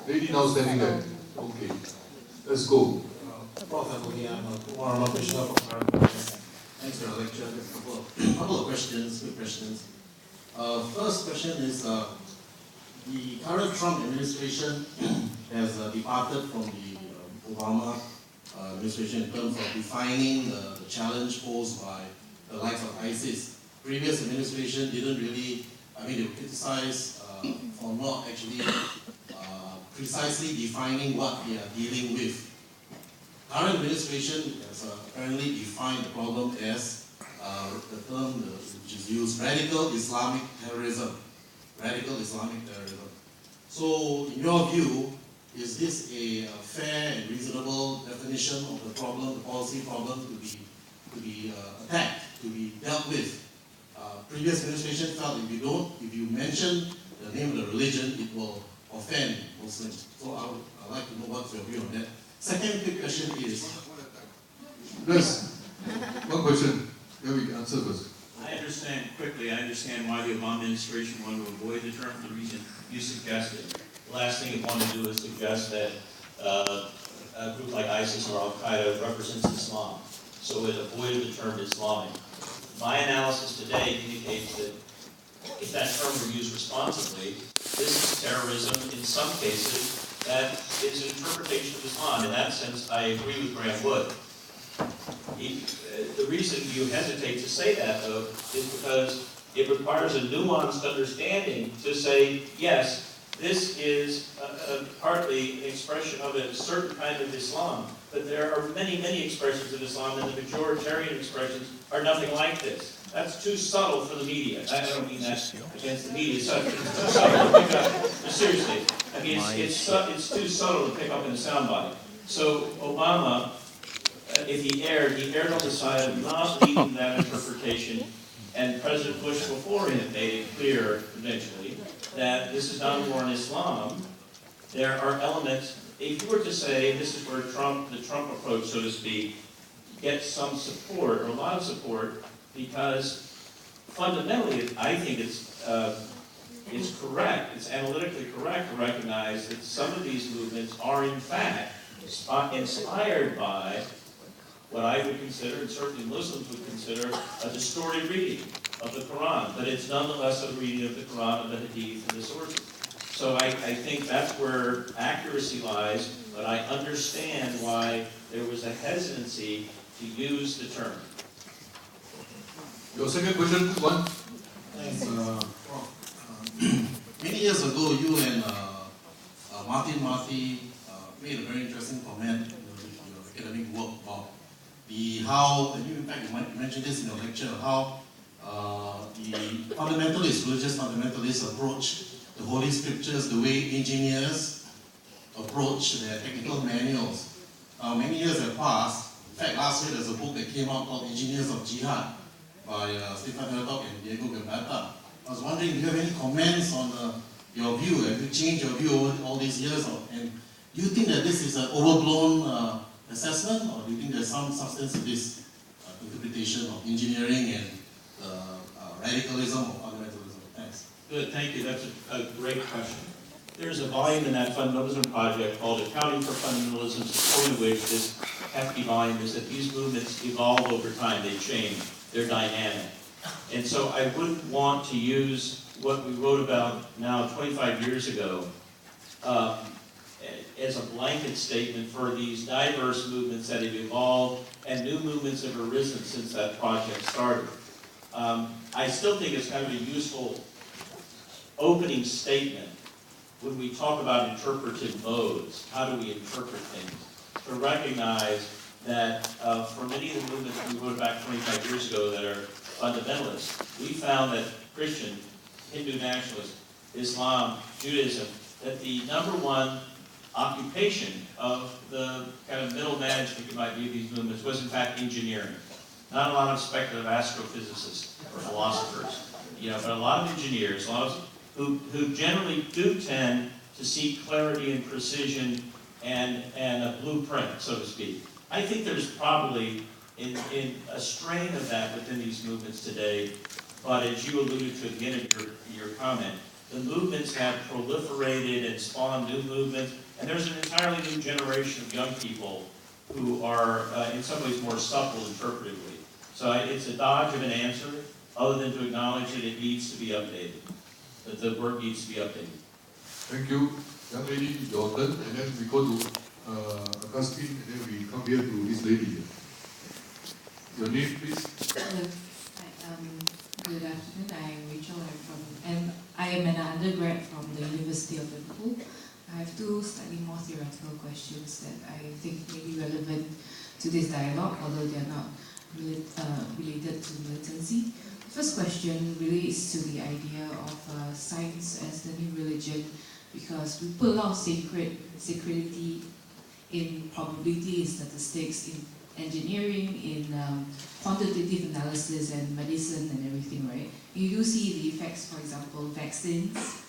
Lady now standing there. Okay. Let's go. Prof Appleby, I'm a Commissioner for Marina. Thanks for your lecture. A couple of questions, quick questions. First question is, the current Trump administration has departed from the Obama administration in terms of defining the challenge posed by the likes of ISIS. Previous administration didn't really, they were criticized for not actually precisely defining what they are dealing with. Current administration has apparently defined the problem as the term which is used, radical Islamic terrorism. Radical Islamic terrorism. So, in your view, is this a fair and reasonable definition of the problem, the policy problem to be attacked, to be dealt with? Previous administration felt if you mention the name of the religion, it will offend Muslims. So I'd like to know what's your view on that. Second quick question is... Yes, one question. Then we can answer first. I understand why the Obama administration wanted to avoid the term for the reason you suggested. The last thing it wanted to do is suggest that a group like ISIS or Al-Qaeda represents Islam. So it avoided the term Islamic. My analysis today indicates that if that term were used responsibly, this is terrorism in some cases that is an interpretation of Islam. In that sense, I agree with Graham Wood. The reason you hesitate to say that, though, is because it requires a nuanced understanding to say, yes, this is partly an expression of a certain kind of Islam, but there are many, many expressions of Islam, and the majoritarian expressions are nothing like this. That's too subtle for the media. I don't mean that against the media. It's too subtle to pick up. But seriously, it's too subtle to pick up in a soundbite. So Obama, if he erred on the side of not leading that interpretation, and President Bush before him made it clear eventually that this is not a war on Islam. There are elements, if you were to say this is where the Trump approach, so to speak, gets some support, or a lot of support, because fundamentally I think it's correct, it's analytically correct to recognize that some of these movements are in fact inspired by what I would consider, and certainly Muslims would consider, a distorted reading of the Quran, but it's nonetheless a reading of the Quran, of the Hadith, and the sources. So I think that's where accuracy lies, but I understand why there was a hesitancy to use the term. Your second question, one? Thanks, many years ago, you and Martin Marty made a very interesting comment with your academic work about how, and you in fact you mentioned this in your lecture, how the fundamentalist, religious fundamentalists approach the Holy Scriptures the way engineers approach their technical manuals. Many years have passed. In fact, last year there's a book that came out called Engineers of Jihad by Stefan Hertog and Diego Gambetta. I was wondering, do you have any comments on your view? Have you changed your view over all these years? And do you think that this is an overblown assessment, or do you think there's some substance to this interpretation of engineering and radicalism or fundamentalism? Thanks. Good, thank you. That's a great question. There's a volume in that fundamentalism project called Accounting for Fundamentalism, the point of which this hefty volume is that these movements evolve over time, they change, they're dynamic. And so I wouldn't want to use what we wrote about now 25 years ago as a blanket statement for these diverse movements that have evolved and new movements have arisen since that project started. I still think it's kind of a useful opening statement when we talk about interpretive modes. How do we interpret things? To recognize that for many of the movements we wrote back 25 years ago that are fundamentalists, we found that Christian, Hindu nationalists, Islam, Judaism, that the number one occupation of the kind of middle management, you might view these movements, was in fact engineering. Not a lot of speculative astrophysicists or philosophers, but a lot of engineers, a lot of who generally do tend to seek clarity and precision and a blueprint, so to speak. I think there's probably in a strain of that within these movements today, but as you alluded to at the end of your comment, the movements have proliferated and spawned new movements, and there's an entirely new generation of young people who are, in some ways, more supple interpretively. So it's a dodge of an answer, other than to acknowledge that it needs to be updated, that the work needs to be updated. Thank you. Young lady, your turn, and then we go to Augustine, and then we come here to this lady here. Your name, please? Hello. Good afternoon. I am Rachel. I am an undergrad from the University of Liverpool. I have two slightly more theoretical questions that I think may be relevant to this dialogue, although they are not related to militancy. The first question relates to the idea of science as the new religion, because we put a lot of sacredity in probability, in statistics, in engineering, in quantitative analysis and medicine and everything, right? You do see the effects, for example, vaccines.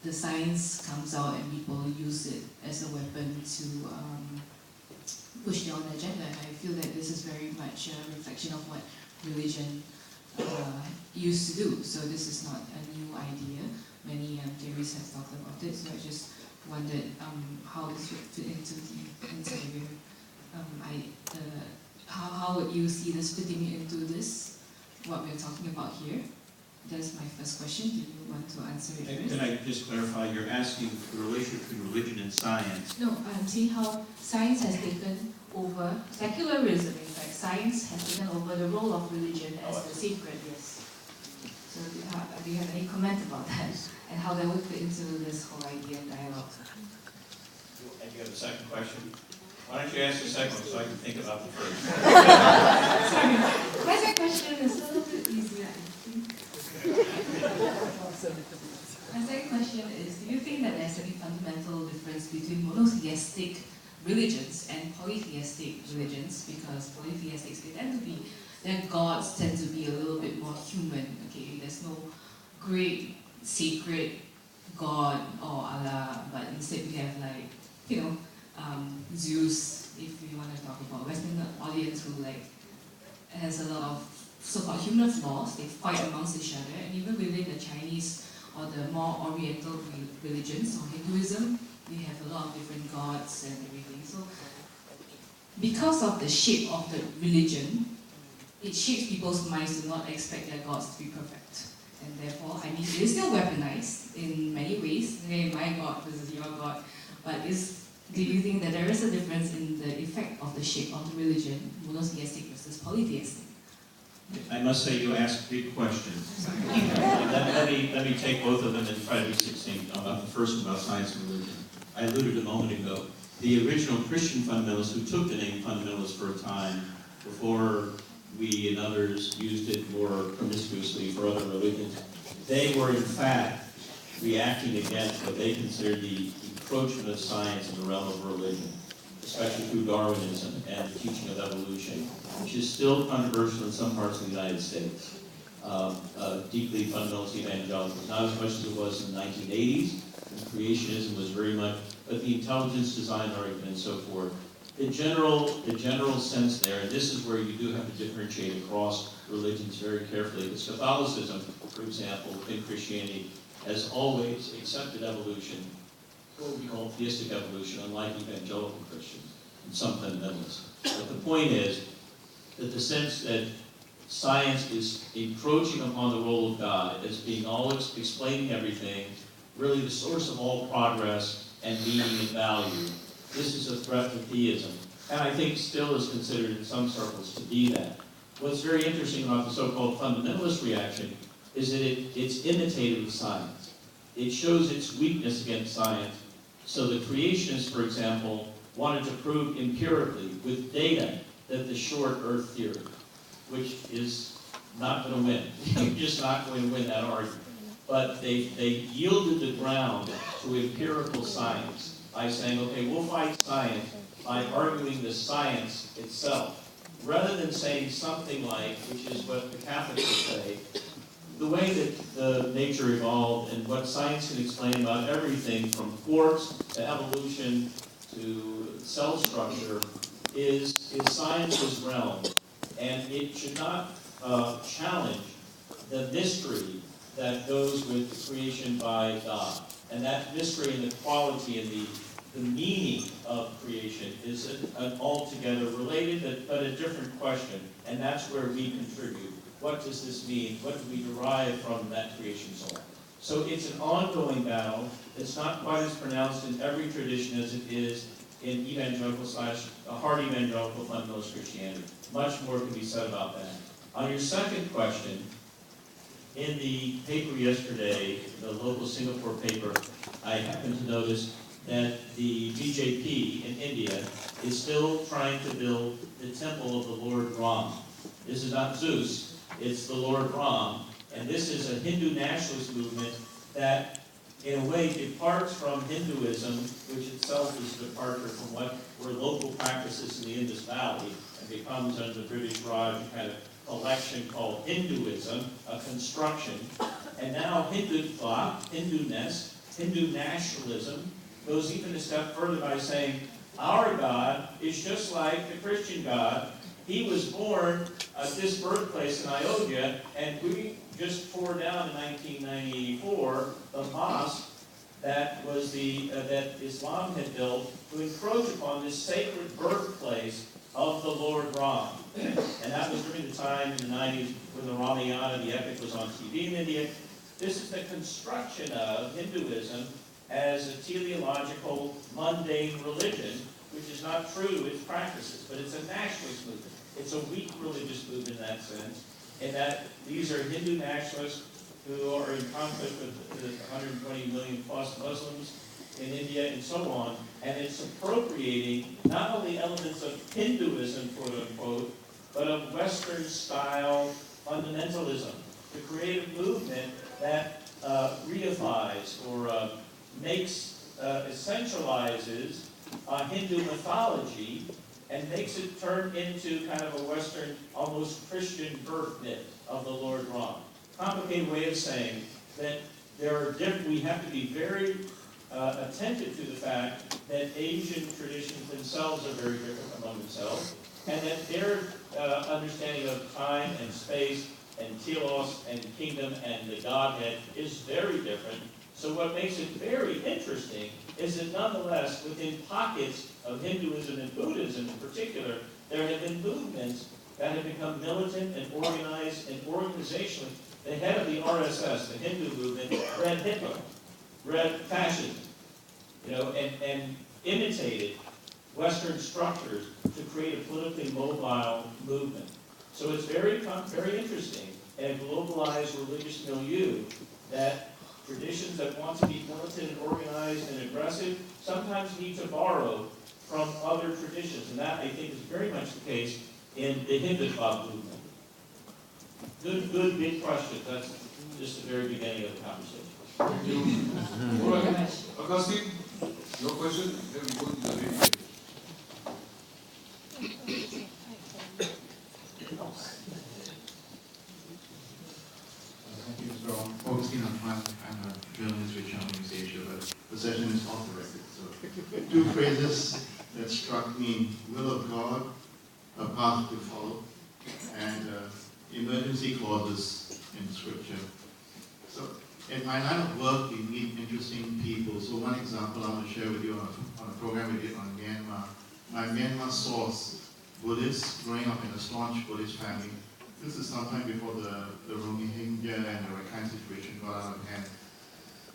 The science comes out and people use it as a weapon to push their own agenda. And I feel that this is very much a reflection of what religion used to do. So this is not a new idea. Many theories have talked about it. So I just wondered how this would fit into the interior. How would you see this fitting into this, what we're talking about here? That is my first question. Do you want to answer it first? Can I just clarify, you're asking the relation between religion and science? No, I'm saying how science has taken over, secularism in fact, science has taken over the role of religion as the sacred, yes. So do you have any comment about that? And how that would fit into this whole idea and dialogue? And you have a second question? Why don't you ask the second one so I can think about the first? Sorry, my second question is a little bit easier, I think. My second question is, do you think that there's any fundamental difference between monotheistic religions and polytheistic religions? Because polytheistics, their gods tend to be a little bit more human, okay? There's no great sacred god or Allah, but instead we have like, Zeus, if we want to talk about Western audience who like has a lot of so-called human flaws, they fight amongst each other, and even within the Chinese or the more oriental religions or Hinduism, we have a lot of different gods and everything. So because of the shape of the religion, it shapes people's minds to not expect their gods to be perfect. And therefore, it is still weaponized in many ways. Hey, my God versus your God. But do you think that there is a difference in the effect of the shape of the religion, monotheistic versus polytheistic? I must say you asked big questions. let me take both of them and try to be succinct about the first one about science and religion. I alluded a moment ago. The original Christian fundamentalists who took the name fundamentalist for a time before we and others used it more promiscuously for other religions, they were in fact reacting against what they considered the encroachment of science in the realm of religion, especially through Darwinism and the teaching of evolution, which is still controversial in some parts of the United States. Deeply fundamentalist evangelical, not as much as it was in the 1980s, when creationism was very much, but the intelligence design argument and so forth. The general sense there, and this is where you do have to differentiate across religions very carefully, because Catholicism, for example, within Christianity, has always accepted evolution, what we call theistic evolution, unlike evangelical Christians and some fundamentalists. But the point is that the sense that science is encroaching upon the role of God as being always explaining everything, really the source of all progress and meaning and value. This is a threat to theism, and I think still is considered in some circles to be that. What's very interesting about the so-called fundamentalist reaction is that it's imitative of science. It shows its weakness against science. So the creationists, for example, wanted to prove empirically with data that the short Earth theory, which is not going to win. You're just not going to win that argument. But they yielded the ground to empirical science by saying, okay, we'll fight science by arguing the science itself, rather than saying something like, which is what the Catholics would say, the way that nature evolved and what science can explain about everything from quarks to evolution to cell structure is science's realm, and it should not challenge the mystery that goes with the creation by God. And that mystery and the quality and the meaning of creation is an altogether related but a different question. And that's where we contribute. What does this mean? What do we derive from that creation soul? So it's an ongoing battle. It's not quite as pronounced in every tradition as it is in evangelical / hard evangelical fundamentalist Christianity. Much more can be said about that. On your second question, in the paper yesterday, the local Singapore paper, I happened to notice that the BJP in India is still trying to build the temple of the Lord Ram. This is not Zeus, it's the Lord Ram. And this is a Hindu nationalist movement that, in a way, departs from Hinduism, which itself is a departure from what were local practices in the Indus Valley, and becomes, under the British Raj, a kind of collection called Hinduism, a construction. And now Hindutva, Hinduness, Hindu nationalism, goes even a step further by saying, our God is just like the Christian God. He was born at this birthplace in Ayodhya, and we just tore down in 1994 the mosque that was that Islam had built to encroach upon this sacred birthplace of the Lord Ram. And that was during the time in the 90s when the Ramayana, the epic, was on TV in India. This is the construction of Hinduism as a teleological, mundane religion, which is not true to its practices, but it's a nationalist movement. It's a weak religious movement in that sense, in that these are Hindu nationalists who are in conflict with the 120 million plus Muslims in India and so on, and it's appropriating not only elements of Hinduism, quote unquote, but of Western style fundamentalism to create a movement that reifies or essentializes Hindu mythology and makes it turn into kind of a Western, almost Christian birth myth of the Lord Ram. Complicated way of saying that we have to be very attentive to the fact that Asian traditions themselves are very different among themselves, and that their understanding of time and space and telos and kingdom and the Godhead is very different. So what makes it very interesting is that nonetheless, within pockets of Hinduism and Buddhism in particular, there have been movements that have become militant and organized and organizationally. The head of the RSS, the Hindu movement, read Hitler, read fascism, and imitated Western structures to create a politically mobile movement. So it's very interesting in a globalized religious milieu that traditions that want to be militant and organized and aggressive sometimes need to borrow from other traditions. And that, I think, is very much the case in the Hindutva movement. Good big question. That's just the very beginning of the conversation. Thank you. All right. Augustine, your question, then we go to the lady. Thank you, Mr. Augustine. I'm a journalist with Channel News Asia, but the session is off the record. So, two phrases that struck me: will of God, a path to follow, and emergency clauses in Scripture. So, in my line of work, we meet interesting people. So, one example I want to share with you on a program we did on Myanmar. My Myanmar source, Buddhist, growing up in a staunch Buddhist family. This is sometime before the Rohingya and the Rakhine situation got out of hand.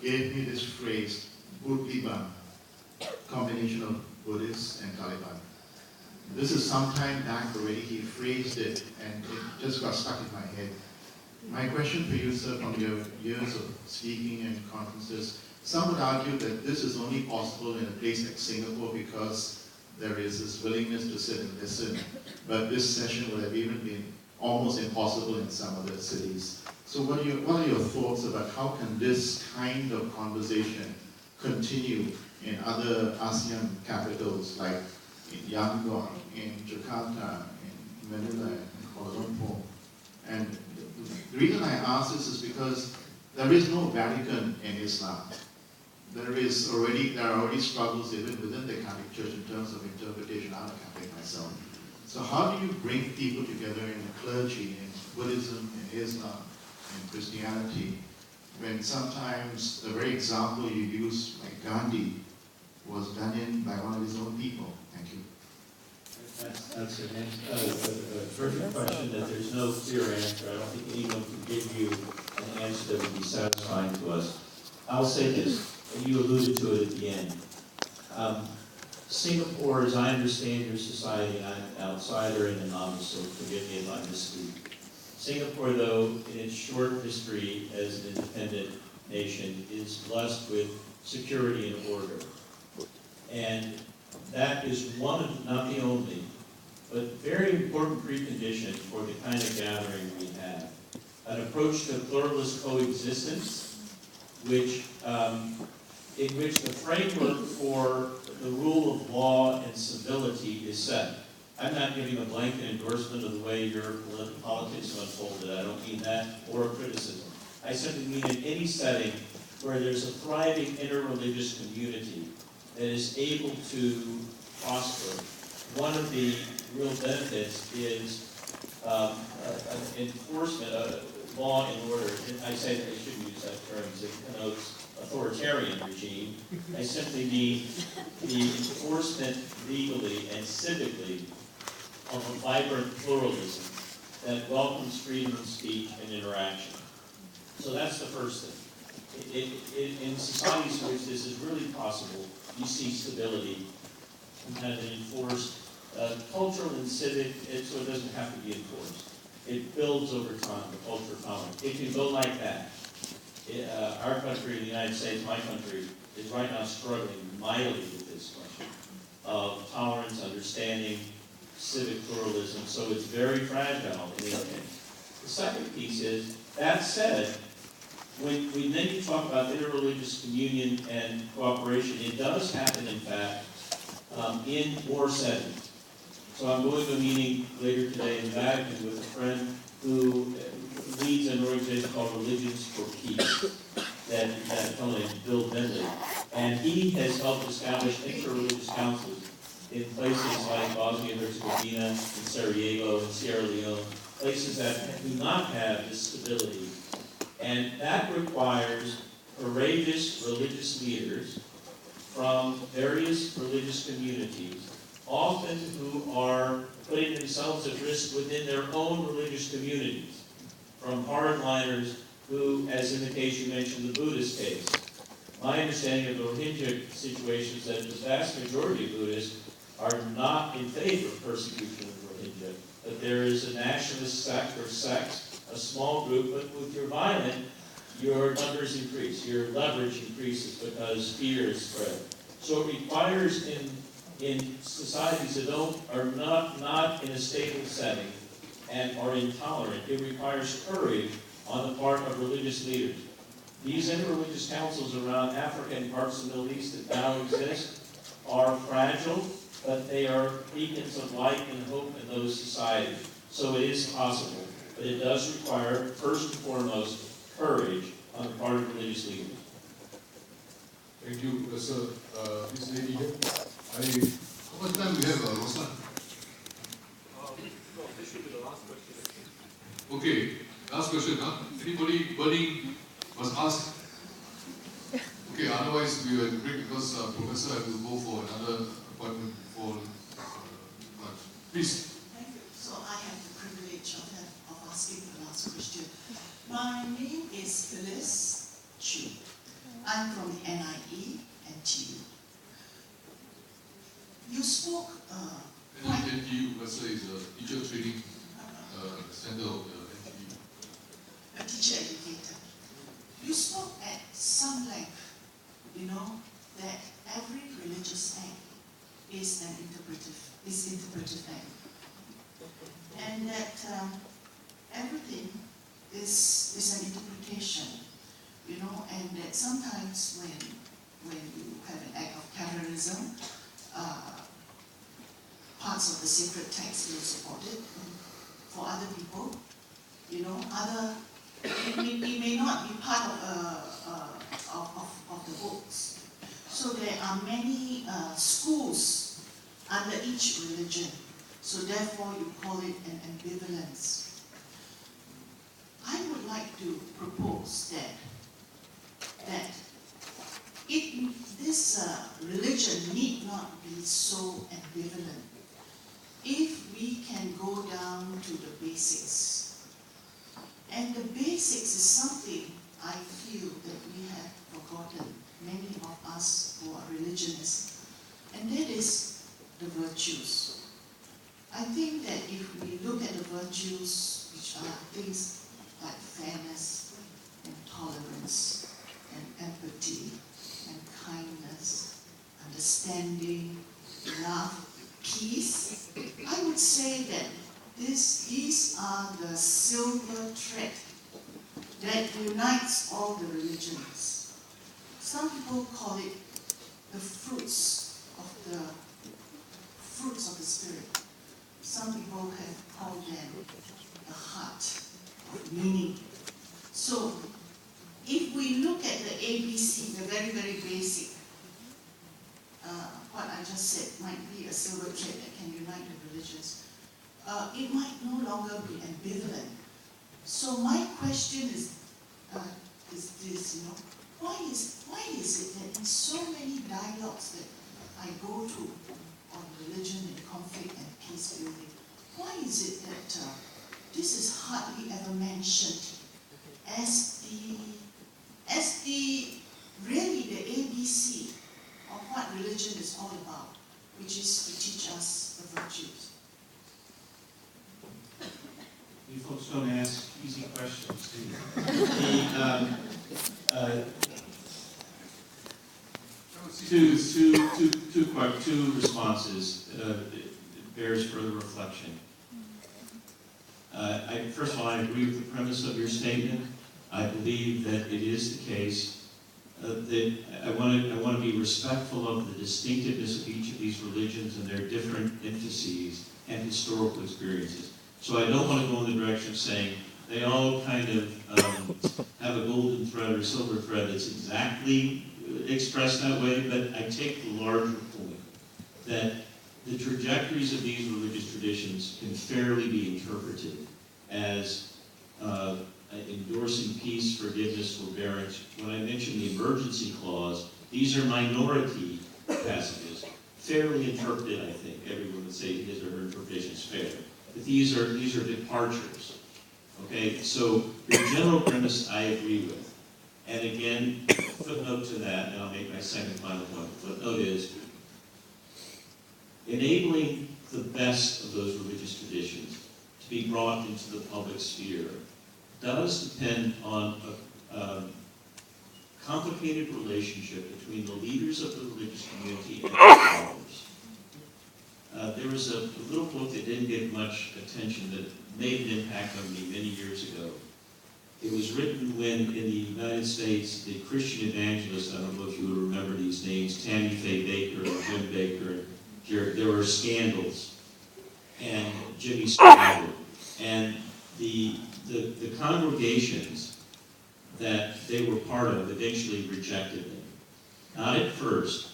Gave me this phrase, Buddhiban, combination of Buddhists and Taliban. This is some time back already. He phrased it, and it just got stuck in my head. My question for you, sir, from your years of speaking and conferences, some would argue that this is only possible in a place like Singapore because there is this willingness to sit and listen. But this session would have even been almost impossible in some other cities. So what are your thoughts about how can this kind of conversation continue in other ASEAN capitals like in Yangon, in Jakarta, in Manila, in Kuala Lumpur? And the reason I ask this is because there is no Vatican in Islam. There are already struggles even within the Catholic Church in terms of interpretation. I'm a Catholic myself. So how do you bring people together in clergy, in Buddhism, in Islam, in Christianity, when sometimes the very example you use, like Gandhi, was done in by one of his own people? Thank you. That's a terrific question that there's no clear answer. I don't think anyone can give you an answer that would be satisfying to us. I'll say this, and you alluded to it at the end. Singapore, as I understand your society, and I'm an outsider and a novice, so forgive me if I misspeak. Singapore, though, in its short history as an independent nation, is blessed with security and order. And that is one of, not the only, but very important precondition for the kind of gathering we have. An approach to pluralist coexistence, which, in which the framework for the rule of law and civility is set. I'm not giving a blanket endorsement of the way your politics have unfolded. I don't mean that or a criticism. I simply mean in any setting where there's a thriving interreligious community that is able to prosper, one of the real benefits is enforcement of law and order. And I say that I shouldn't use that term because it connotes authoritarian regime. I simply mean the enforcement legally and civically of a vibrant pluralism that welcomes freedom of speech and interaction. So that's the first thing. In societies in which this is really possible, you see stability and kind of an enforced cultural and civic, so it doesn't have to be enforced. It builds over time, the culture of tolerance. It can go like that. Our country, the United States, my country, is right now struggling mightily with this question of tolerance, understanding, civic pluralism, so it's very fragile in any case. The second piece is, that said, when then you talk about interreligious communion and cooperation, it does happen, in fact, in war settings. So I'm going to a meeting later today in the Vatican with a friend who leads an organization called Religions for Peace, that fellow named Bill Bentley. And he has helped establish interreligious councils in places like Bosnia and Herzegovina, in Sarajevo, in Sierra Leone, places that do not have this stability. And that requires courageous religious leaders from various religious communities, often who are putting themselves at risk within their own religious communities, from hardliners who, as in the case you mentioned, the Buddhist case. My understanding of the Rohingya situation is that the vast majority of Buddhists are not in favor of persecution of the Rohingya, but there is a nationalist sect or sects, a small group, but if you're violent, your numbers increase, your leverage increases because fear is spread. So it requires in societies that are not in a stable setting and are intolerant, it requires courage on the part of religious leaders. These interreligious councils around Africa and parts of the Middle East that now exist are fragile, but they are beacons of light and hope in those societies. So it is possible, but it does require, first and foremost, courage on the part of religious leaders. Thank you, sir. This lady here. How much time we have, Roslan? This should be the last question. Okay, last question, huh? Anybody burning must ask? Okay, otherwise we will break because Professor has to go for another appointment for lunch. Please. Thank you. So I have the privilege of asking the last question. My name is Phyllis Chu. I'm from the NIE and TU. You spoke NTU, Professor, is a teacher training center of the NTU. A teacher educator. You spoke at some length, that every religious act is an interpretive act. And that everything is an interpretation, and that sometimes when you have an act of terrorism, parts of the sacred text will support it, and for other people, it may not be part of the books. So there are many schools under each religion. So therefore you call it an ambivalence. I would like to propose that that this religion need not be so ambivalent. If we can go down to the basics, and the basics is something I feel that we have forgotten, many of us who are religionists, and that is the virtues. I think that if we look at the virtues, which are things like fairness and tolerance and empathy and kindness, understanding, love, peace, I would say that these are the silver thread that unites all the religions. Some people call it the fruits of the Spirit. Some people have called them the heart of meaning. So, if we look at the ABC, the very, very basic, what I just said might be a silver thread that can unite the religions. It might no longer be ambivalent. So my question is this, why is it that in so many dialogues that I go to on religion and conflict and peace building, why is it that this is hardly ever mentioned as really the ABC of what religion is all about, which is to teach us the virtues? You folks don't ask easy questions, do you? Two responses. It bears further reflection. First of all, I agree with the premise of your statement. I believe that it is the case that I want to be respectful of the distinctiveness of each of these religions and their different emphases and historical experiences. So I don't want to go in the direction of saying they all kind of have a golden thread or silver thread that's exactly expressed that way, but I take the larger point that the trajectories of these religious traditions can fairly be interpreted as endorsing peace, forgiveness, forbearance. When I mentioned the emergency clause, these are minority passages, fairly interpreted, I think. Everyone would say his or her interpretation is fair. But these are departures. Okay, so the general premise I agree with. And again, footnote to that, and I'll make my second final point. Footnote is enabling the best of those religious traditions to be brought into the public sphere does depend on a complicated relationship between the leaders of the religious community and their followers. There was a little book that didn't get much attention that made an impact on me many years ago. It was written when, in the United States, the Christian evangelists, I don't know if you would remember these names, Tammy Faye Baker and Jim Baker, and Jared, there were scandals, and Jimmy Stewart, and the congregations that they were part of eventually rejected them. Not at first,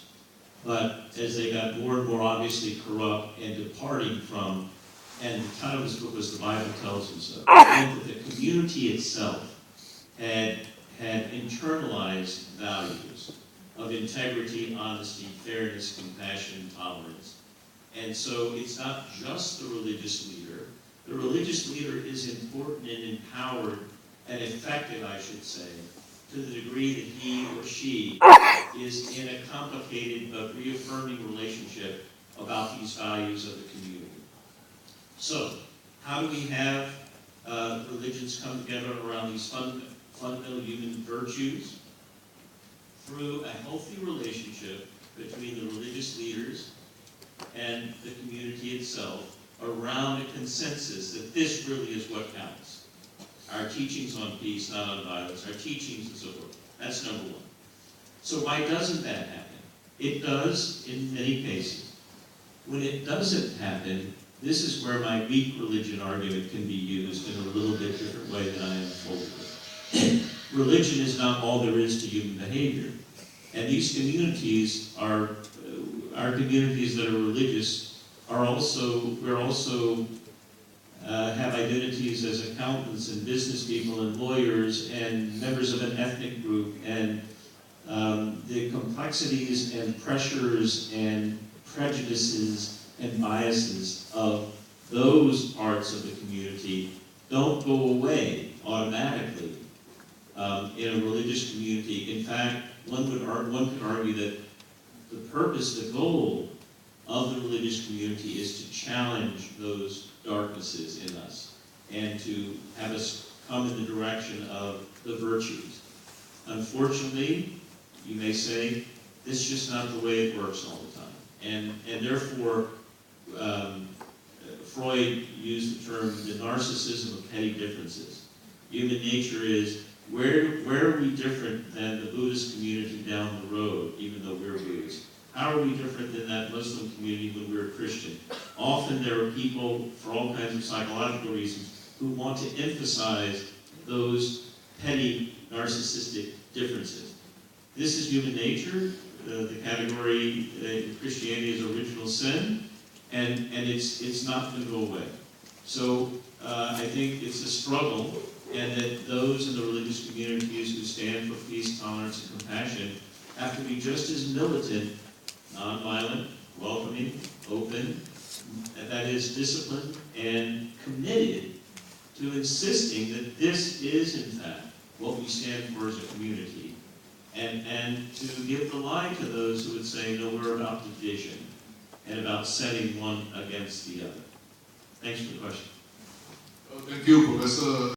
but as they got more and more obviously corrupt and departing from, and the title of this book was The Bible Tells You So, that the community itself had internalized values of integrity, honesty, fairness, compassion, and tolerance. And so it's not just the religious leader. The religious leader is important and empowered and effective, I should say, to the degree that he or she is in a complicated but reaffirming relationship about these values of the community. So, how do we have religions come together around these fundamental human virtues? Through a healthy relationship between the religious leaders and the community itself around a consensus that this really is what counts. Our teachings on peace, not on violence, our teachings and so forth. That's number one. So why doesn't that happen? It does in many cases. When it doesn't happen, this is where my weak religion argument can be used in a little bit different way than I unfolded it. Religion is not all there is to human behavior. And these communities are, our communities that are religious are also, have identities as accountants and business people and lawyers and members of an ethnic group and the complexities and pressures and prejudices and biases of those parts of the community don't go away automatically in a religious community. In fact, one could argue that the purpose, the goal of the religious community is to challenge those darknesses in us and to have us come in the direction of the virtues. Unfortunately, you may say, this is just not the way it works all the time. And therefore, Freud used the term the narcissism of petty differences. Human nature is, where are we different than the Buddhist community down the road, even though we're Buddhists? How are we different than that Muslim community when we're Christian? Often there are people, for all kinds of psychological reasons, who want to emphasize those petty narcissistic differences. This is human nature. The category in Christianity is original sin, and it's not going to go away. So I think it's a struggle, and that those in the religious communities who stand for peace, tolerance, and compassion have to be just as militant, nonviolent, welcoming, open, and that is disciplined and committed to insisting that this is, in fact, what we stand for as a community, and to give the lie to those who would say, no, we're about division and about setting one against the other. Thanks for the question. Thank you, Professor.